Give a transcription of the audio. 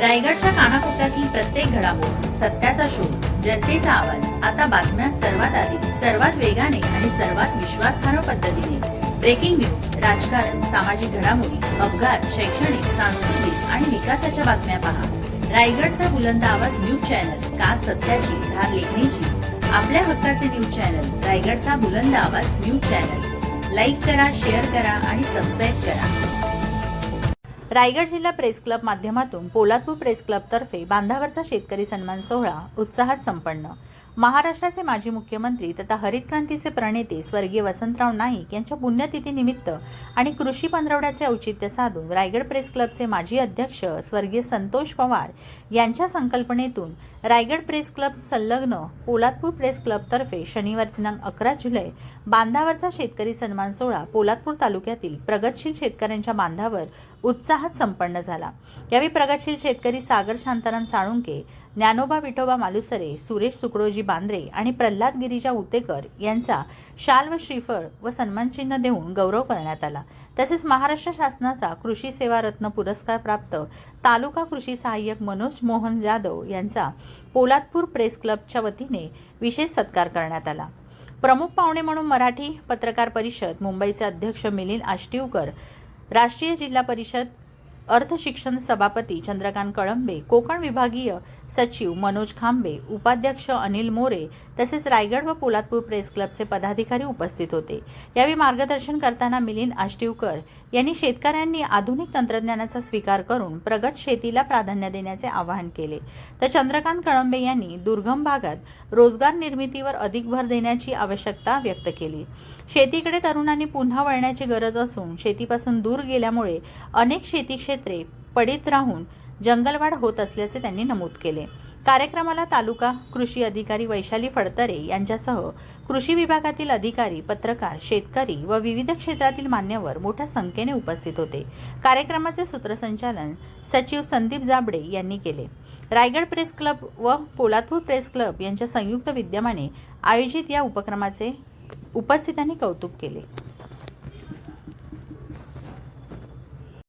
रायगडच्या कानाकोपऱ्यातील प्रत्येक घडामोड, सत्याचा शोध, जनतेचा आवाज. आता बातम्या सर्वात आधी, सर्वात वेगाने आणि सर्वात विश्वासार्ह पद्धतीने. ब्रेकिंग न्यूज, राजकारण, सामाजिक घडामोडी, अपघात, शैक्षणिक, सांस्कृतिक आणि विकासाच्या बातम्या पहा. रायगडचा बुलंद आवाज न्यूज चॅनल, का सत्याची धार लेखणीची. आपल्या हक्काचे न्यूज चॅनल, रायगडचा बुलंद आवाज न्यूज चॅनल. लाईक करा, शेअर करा आणि सबस्क्राईब करा. रायगड जिल्हा प्रेस क्लब माध्यमातून पोलादपूर प्रेस क्लब तर्फे बांधावरचा शेतकरी सन्मान सोहळा उत्साहात संपन्न. महाराष्ट्राचे माजी मुख्यमंत्री तथा हरित क्रांतीचे प्रणेते स्वर्गीय वसंतराव नाईक यांच्या पुण्यतिथीनिमित्त आणि कृषी पंधरवड्याचे औचित्य साधून रायगड प्रेस क्लबचे माजी अध्यक्ष स्वर्गीय संतोष पवार यांच्या संकल्पनेतून रायगड प्रेस क्लब संलग्न पोलादपूर प्रेस क्लब तर्फे शनिवार दिनांक 11 जुलै बांधावरचा शेतकरी सन्मान सोहळा पोलादपूर तालुक्यातील प्रगतशील शेतकऱ्यांच्या बांधावर उत्साहात संपन्न झाला. यावेळी प्रगतशील शेतकरी सागर शांताराम साळुंके, ज्ञानोबा विठोबा मालुसरे, सुरेश सुकडोजी बांद्रे आणि प्रल्हाद गिरिजा उतेकर यांचा शाल व श्रीफळ व सन्मानचिन्ह देऊन गौरव करण्यात आला. तसेच महाराष्ट्र शासनाचा कृषी सेवा रत्न पुरस्कार प्राप्त तालुका कृषी सहाय्यक मनोज मोहन जाधव यांचा पोलादपूर प्रेस क्लबच्या वतीने विशेष सत्कार करण्यात आला. प्रमुख पाहुणे म्हणून मराठी पत्रकार परिषद मुंबईचे अध्यक्ष मिलिंद आष्टीवकर, राष्ट्रीय जिल्हा परिषद अर्थ शिक्षण सभापती चंद्रकांत कळंबे, कोकण विभागीय सचिव मनोज खांबे, उपाध्यक्ष अनिल मोरे तसेच रायगड व पोलादपूर प्रेस क्लबचे पदाधिकारी उपस्थित होते. यावेळी मार्गदर्शन करताना मिलिंद आष्टीवकर यांनी शेतकऱ्यांनी आधुनिक तंत्रज्ञानाचा स्वीकार करून प्रगत शेतीला प्राधान्य देण्याचे आवाहन केले. तर चंद्रकांत कळंबे यांनी दुर्गम भागात रोजगार निर्मितीवर अधिक भर देण्याची आवश्यकता व्यक्त केली. शेतीकडे तरुणांनी पुन्हा वळण्याची गरज असून शेतीपासून दूर गेल्यामुळे अनेक शेती क्षेत्रे पडीत राहून जंगलवाढ होत असल्याचे त्यांनी नमूद केले. कार्यक्रमाला तालुका कृषी अधिकारी वैशाली फडतरे यांच्यासह कृषी विभागातील अधिकारी, पत्रकार, शेतकरी व विविध क्षेत्रातील मान्यवर मोठ्या संख्येने उपस्थित होते. कार्यक्रमाचे सूत्रसंचालन सचिव संदीप जाबडे यांनी केले. रायगड प्रेस क्लब व पोलादपूर प्रेस क्लब यांच्या संयुक्त विद्यमाने आयोजित या उपक्रमाचे उपस्थितांनी कौतुक केले.